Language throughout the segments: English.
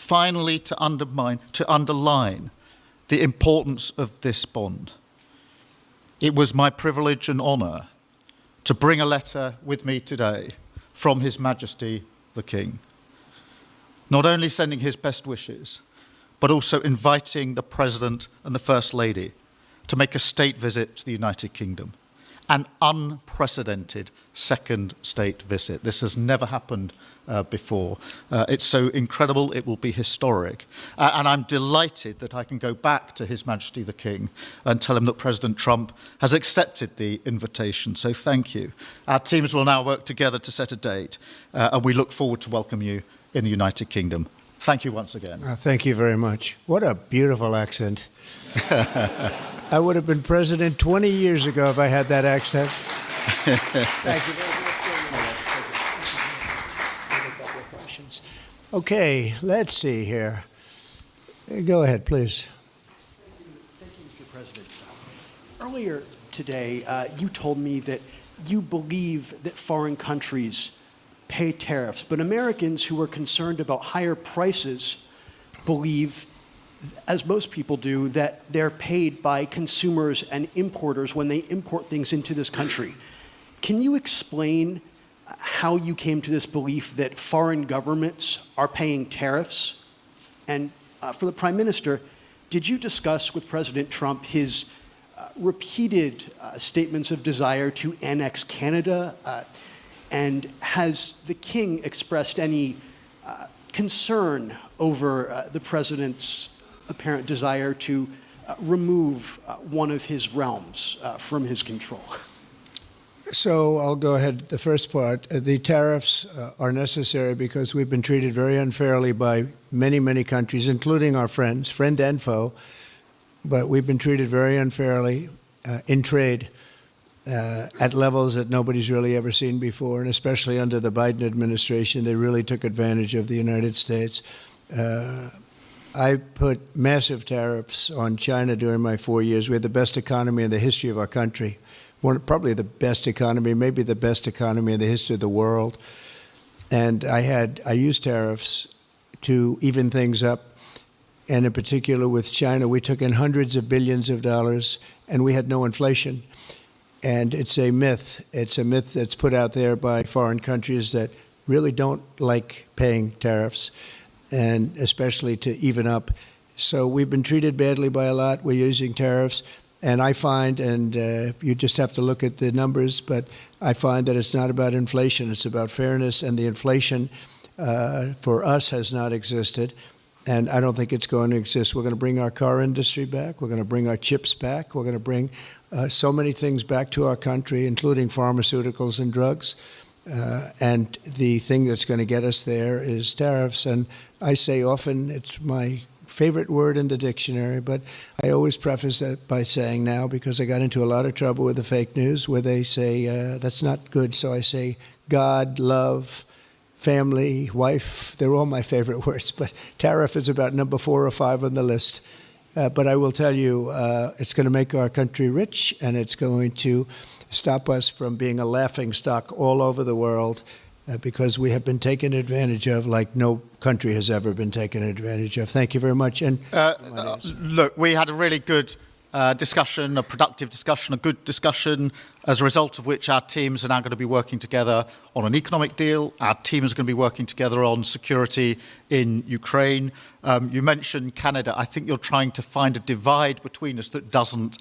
finally to underline the importance of this bond. It was my privilege and honour to bring a letter with me today from His Majesty the King, not only sending his best wishes, but also inviting the President and the First Lady to make a state visit to the United Kingdom, an unprecedented second state visit. This has never happened before. It's so incredible, it will be historic. And I'm delighted that I can go back to His Majesty the King and tell him that President Trump has accepted the invitation. So thank you. Our teams will now work together to set a date, and we look forward to welcome you in the United Kingdom. Thank you once again. Thank you very much. What a beautiful accent. I would have been president 20 years ago if I had that accent. Thank you very much. Okay, let's see here. Go ahead, please. Thank you, Mr. President. Earlier today, you told me that you believe that foreign countries pay tariffs, but Americans who are concerned about higher prices believe, as most people do, that they're paid by consumers and importers when they import things into this country. Can you explain how you came to this belief that foreign governments are paying tariffs? And for the Prime Minister, did you discuss with President Trump his repeated statements of desire to annex Canada? And has the King expressed any concern over the President's apparent desire to remove one of his realms from his control? So I'll go ahead. The first part, the tariffs are necessary because we've been treated very unfairly by many, many countries, including our friends, friend and foe. But we've been treated very unfairly in trade at levels that nobody's really ever seen before, and especially under the Biden administration, they really took advantage of the United States. I put massive tariffs on China during my 4 years. We had the best economy in the history of our country. Probably the best economy, maybe the best economy in the history of the world. And I used tariffs to even things up. And in particular with China, we took in hundreds of billions of dollars and we had no inflation. And it's a myth. It's a myth that's put out there by foreign countries that really don't like paying tariffs, and especially to even up. So we've been treated badly by a lot. We're using tariffs. And I find, and you just have to look at the numbers, but I find that it's not about inflation, it's about fairness, and the inflation for us has not existed, and I don't think it's going to exist. We're going to bring our car industry back, we're going to bring our chips back, we're going to bring so many things back to our country, including pharmaceuticals and drugs, and the thing that's going to get us there is tariffs. And I say often, it's my favorite word in the dictionary, but I always preface that by saying now, because I got into a lot of trouble with the fake news where they say that's not good, so I say God, love, family, wife, they're all my favorite words, but tariff is about number 4 or 5 on the list. But I will tell you, it's going to make our country rich, and it's going to stop us from being a laughingstock all over the world, because we have been taken advantage of like no country has ever been taken advantage of. Thank you very much. And look, we had a really good discussion, a productive discussion, a good discussion, as a result of which our teams are now going to be working together on an economic deal. Our teams are going to be working together on security in Ukraine. You mentioned Canada. I think you're trying to find a divide between us that doesn't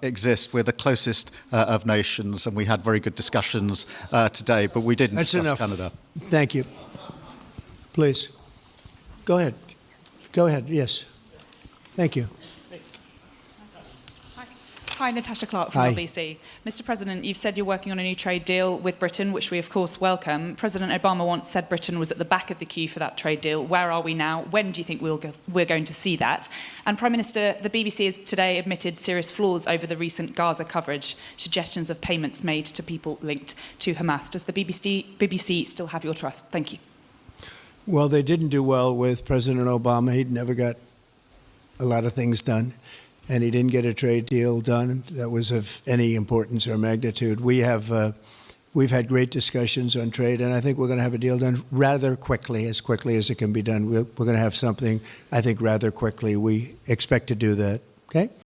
exist. We're the closest of nations, and we had very good discussions today, but we didn't discuss Canada. Thank you. Please. Go ahead. Go ahead. Yes. Thank you. Hi, Natasha Clark from LBC. Mr. President, you've said you're working on a new trade deal with Britain, which we of course welcome. President Obama once said Britain was at the back of the queue for that trade deal. Where are we now? When do you think we're going to see that? And Prime Minister, the BBC has today admitted serious flaws over the recent Gaza coverage, suggestions of payments made to people linked to Hamas. Does the BBC still have your trust? Thank you. Well, they didn't do well with President Obama. He'd never got a lot of things done, and he didn't get a trade deal done that was of any importance or magnitude. We have We've had great discussions on trade, and I think we're going to have a deal done rather quickly as it can be done. We're going to have something, I think, rather quickly. We expect to do that. Okay?